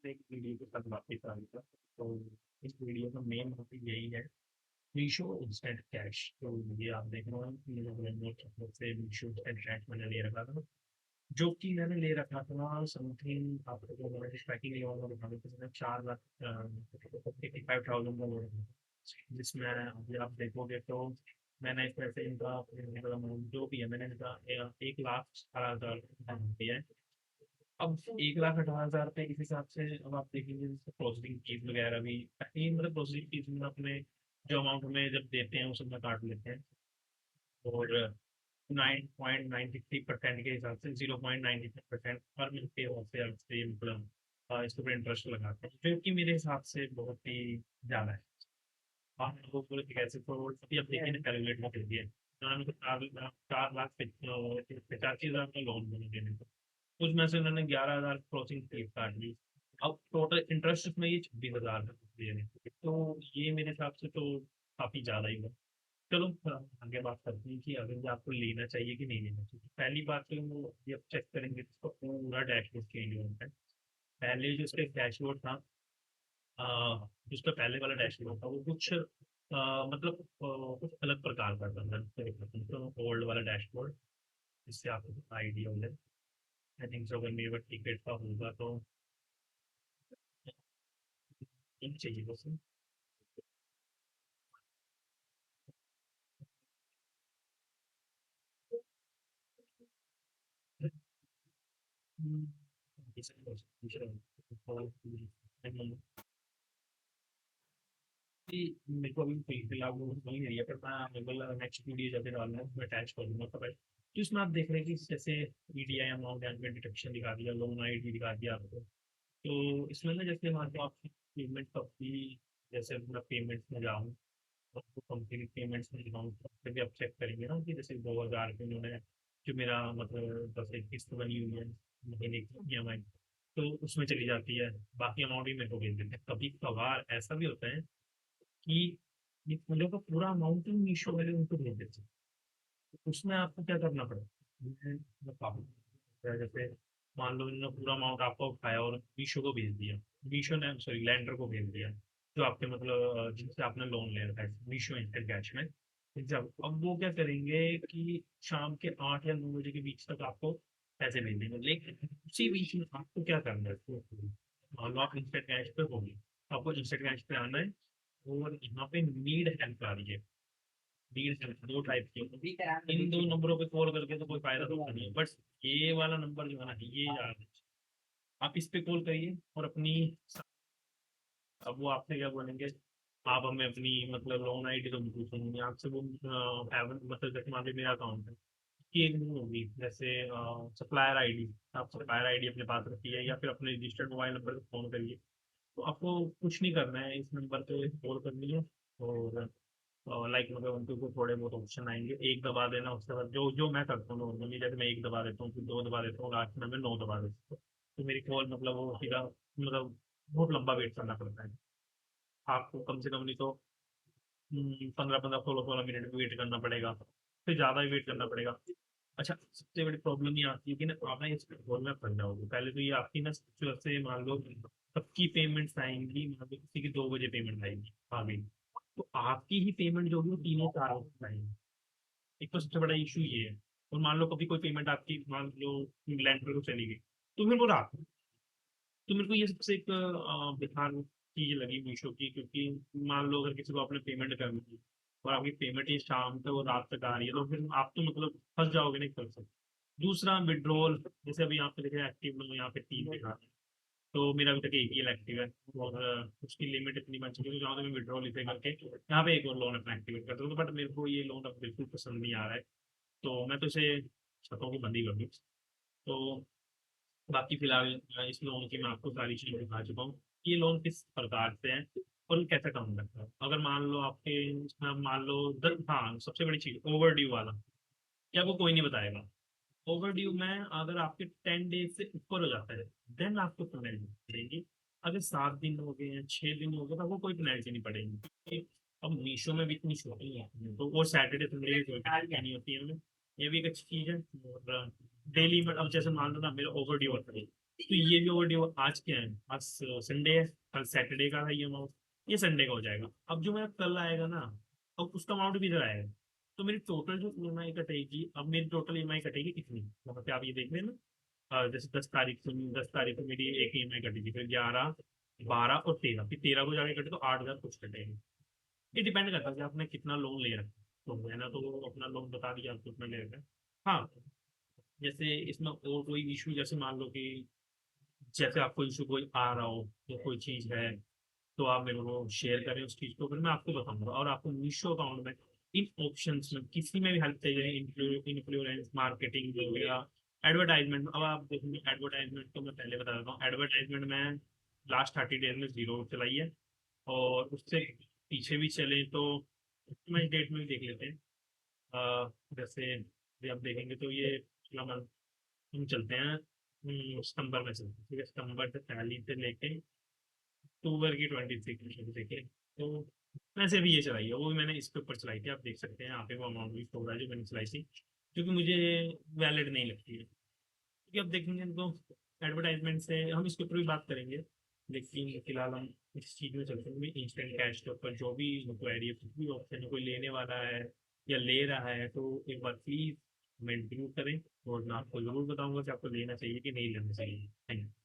एक वीडियो के साथ वापस आ गया। तो इस वीडियो का मेन टॉपिक यही है, मीशो इंस्टेंट कैश। तो ये आप देख रहे हो कि मेरे ब्रेन में तरफ से मीशो इंस्टेंट कैश मैंने ले रखा था, जो कि मैंने ले रखा था समथिंग आपको जो मैंने स्ट्राइकिंग लेवल में बता देते हैं 4 लाख 85,000 का ले रखा था, जिसमें अभी आप देखोगे तो मैंने इसमें से इनका अमाउंट जो भी है मैंने इनका 1,18,000 दिया है। अब 1,18,000 पे इस हिसाब से अब आप देखेंगे जैसे प्रोसेसिंग फीस वगैरह भी मतलब प्रोसेसिंग फीस में अपने जो अमाउंट में जब देते हैं उस में काट लेते हैं, और 9.93% के हिसाब से 0.93% पर मंथ के हिसाब से आपसे मतलब इसके ऊपर इंटरेस्ट लगाते हैं, जो कि मेरे हिसाब से बहुत ही ज़्यादा है। आप लोगों को कैसे तो अभी अब देखिए ना कैलकुलेट में कर दिए, 4,85,000 का लोन मैंने देने को, उसमें से उन्होंने 11,000 प्रोसेसिंग फीस काट ली। अब टोटल इंटरेस्ट उसमें ये 26,000 का दे रहे हैं, तो ये मेरे हिसाब से तो काफ़ी ज़्यादा ही हुआ। चलो आगे बात करते हैं कि अगर ये आपको लेना चाहिए कि नहीं लेना चाहिए। पहली बात तो वो ये आप चेक करेंगे तो इसका पूरा डैशबोर्ड चेंज हो जाता है। पहले जो इसका डैशबोर्ड था, जो उसका पहले वाला डैशबोर्ड था वो कुछ मतलब कुछ अलग प्रकार का था, तो ओल्ड वाला डैशबोर्ड, जिससे आपको आइडिया हो जाए। आई थिंक सो अगर मेरे पास टिकट का होगा तो नहीं चाहिए बस। कि मेरे को अभी फिलहाल वो नहीं है ये, पर मैं मतलब नेक्स्ट वीडियो जब भी डालना है उसमें अटैच कर दूंगा कवर। तो इसमें आप देख रहे हैं कि जैसे ईडीआई अमाउंट एनुअल डिडक्शन दिखा दिया, लोन आईडी दिखा दिया आपको। तो इसमें ना जैसे मान लो आप पेमेंट कब भी, जैसे मैं पेमेंट्स में जाऊँ और कंपनी पेमेंट्स में जाऊँ तो फिर भी आप चेक करेंगे ना कि जैसे 2,000 रुपये उन्होंने जो मेरा मतलब जैसे किस्त बनी हुई है महीने की EMI, तो उसमें चली जाती है, बाकी अमाउंट ही मेरे को भेज देते हैं। कभी कभार ऐसा भी होता है कि ये फूलों का पूरा अमाउंट ही मीशो वाले उनको भेज देते हैं। तो उसमें आपको क्या करना पड़ेगा, मैं बताऊँ। जैसे मान लो इन्होंने पूरा अमाउंट आपको उठाया और मीशो को भेज दिया, मीशो ने सॉरी लैंडर को भेज दिया, जो आपके मतलब जिनसे आपने लोन ले रखा है मीशो इंस्टेंट कैश में। अब वो क्या करेंगे कि शाम के 8 या 9 बजे के बीच तक आपको पैसे भेज देंगे, लेकिन उसी बीच में आपको क्या करना है, मान लो आप इंस्टेंट कैश पे होंगे, आपको इंस्टेंट कैश पे आना है, और यहाँ पे नीड हेल्प आ रही है। नीड हेल्प दो टाइप की होती है। इन दो नंबरों पे कॉल करके तो कोई फायदा तो नहीं है, बट ये वाला नंबर जो है ना ये याद है, आप इस पे कॉल करिए और अपनी, अब वो आपसे क्या बोलेंगे, आप हमें अपनी मतलब लोन आईडी तो बिल्कुल सुनिए आपसे वो मतलब जैसे मान लीजिए मेरा अकाउंट है की एक नहीं होगी, जैसे सप्लायर आईडी, आप सप्लायर आईडी अपने पास रखिए या फिर अपने रजिस्टर्ड मोबाइल नंबर पर फोन करिए। तो आपको कुछ नहीं करना है, इस नंबर पे कॉल करनी है, और लाइक मतलब उनके ऊपर थोड़े बहुत ऑप्शन आएंगे, एक दबा देना, उसके बाद जो जो मैं करता हूँ नॉर्मली, जैसे मैं एक दबा देता हूँ, फिर दो दबा देता हूँ, लास्ट में मैं 9 दबा देता हूँ, तो मेरी कॉल मतलब वो सीधा मतलब बहुत लंबा वेट करना पड़ता है। आपको कम से कम नहीं तो 15-15 16-16 मिनट भी वेट करना पड़ेगा, फिर ज़्यादा ही वेट करना पड़ेगा। अच्छा, सबसे बड़ी प्रॉब्लम ये आती है कि ना आप ना इस कॉल में फंस जाओगे। पहले तो ये आपकी ना जो से मान लो सबकी पेमेंट्स आएंगी, मान लो किसी की 2 बजे पेमेंट आएगी आ गई, तो आपकी ही पेमेंट जो होगी वो 3 या 4 बजे आएगी। एक तो सबसे बड़ा इशू ये है। और मान लो कभी कोई पेमेंट आपकी मान लो लैंड पर को चली गई, तो फिर वो रात में, तो मेरे को ये सबसे एक बेकार चीज लगी मीशो की, क्योंकि मान लो अगर किसी को आपने पेमेंट करनी है और आपकी पेमेंट ये शाम तक और रात तक आ रही है, तो फिर आप तो मतलब फंस जाओगे नहीं कर सकते। दूसरा विड्रॉल, जैसे अभी यहाँ पे देखे एक्टिव में यहाँ पे 3 दिखा रहे हैं, तो मेरा अभी तक एक ही एक्टिव है, और उसकी लिमिट इतनी बन चुकी है, तो जहाँ तक मैं विड्रॉल इसे करके यहाँ पे एक और लोन अपना एक्टिवेट करता हूँ, बट मेरे को ये लोन अब बिल्कुल पसंद नहीं आ रहा है, तो मैं तो इसे छतों को बंद ही कर दूँ। तो बाकी फिलहाल इस लोन की मैं आपको सारी चीजें बता चुका हूँ, ये लोन किस प्रकार से है और ये कैसे काम करता है। अगर मान लो आपके मान लो हाँ, सबसे बड़ी चीज ओवर ड्यू वाला, क्या वो कोई नहीं बताएगा। ओवर ड्यू में अगर आपके 10 डेज से ऊपर हो जाता है, देन आपको पेनल्टी पड़ेगी। अगर 7 दिन हो गए हैं, 6 दिन हो गए, तो आपको कोई पेनल्टी नहीं पड़ेगी, क्योंकि अब मीशो में भी इतनी शॉपिंग है तो वो सैटरडे संडे नहीं होती है हमें, ये भी एक अच्छी चीज है। और डेली में अब जैसे मान लो ना मेरा ओवर ड्यू होता है, तो ये जो वीडियो आज क्या है, आज संडे है, कल सैटरडे का था ये अमाउंट, ये संडे का हो जाएगा। अब जो मेरा कल आएगा ना, अब उसका अमाउंट भी इधर आएगा। तो मेरी टोटल जो ईएमआई कटेगी, अब मेरी टोटल ईएमआई कटेगी कितनी, मतलब आप ये देख रहे हैं ना। जैसे 10 तारीख से, 10 तारीख को मेरी एक ईएमआई कटेगी, फिर 11, 12 और 13, फिर 13 को जाके कटे तो 8,000 कुछ कटेगी। ये डिपेंड करता है कि आपने कितना लोन ले रखा है। तो मैंने तो अपना लोन बता दिया आपको कितना ले रखा है। हाँ, जैसे इसमें और कोई इशू, जैसे मान लो कि जैसे आपको इशू कोई आ रहा हो या कोई चीज़ है, तो आप मेरे को शेयर करें उस चीज़ को, फिर मैं आपको बताऊंगा। और आपको मीशो अकाउंट में इन ऑप्शंस में किसी में भी हेल्प चाहिए, इन्फ्लुएंस मार्केटिंग वगैरह, एडवर्टाइजमेंट। अब आप देखेंगे एडवर्टाइजमेंट, तो मैं पहले बता देता हूँ, एडवर्टाइजमेंट में लास्ट 30 डेज में जीरो चलाई है। और उससे पीछे भी चले तो मैं डेट में भी देख लेते हैं। जैसे अभी आप देखेंगे तो ये पिछला month, हम चलते हैं सितंबर में चलते हैं, ठीक है, सितंबर से 40 से लेके अक्टूबर की 26 तक देखे। तो वैसे भी ये चलाई है, वो भी मैंने इसके ऊपर चलाई थी, आप देख सकते हैं यहाँ पे वो अमाउंट भी शो हो रहा है जो मैंने चलाई थी, क्योंकि मुझे वैलिड नहीं लगती है। क्योंकि अब देखेंगे तो एडवर्टाइजमेंट से हम इसके ऊपर भी बात करेंगे, लेकिन फिलहाल हम इस चीज़ में चलते हैं इंस्टेंट कैश के ऊपर। जो भी इंक्वायरी है, कुछ भी ऑप्शन है, कोई लेने वाला है या ले रहा है, तो एक बार प्लीज़ कमेंट जरूर करें, और मैं आपको ज़रूर बताऊंगा कि आपको लेना चाहिए कि नहीं लेना चाहिए। Thank you.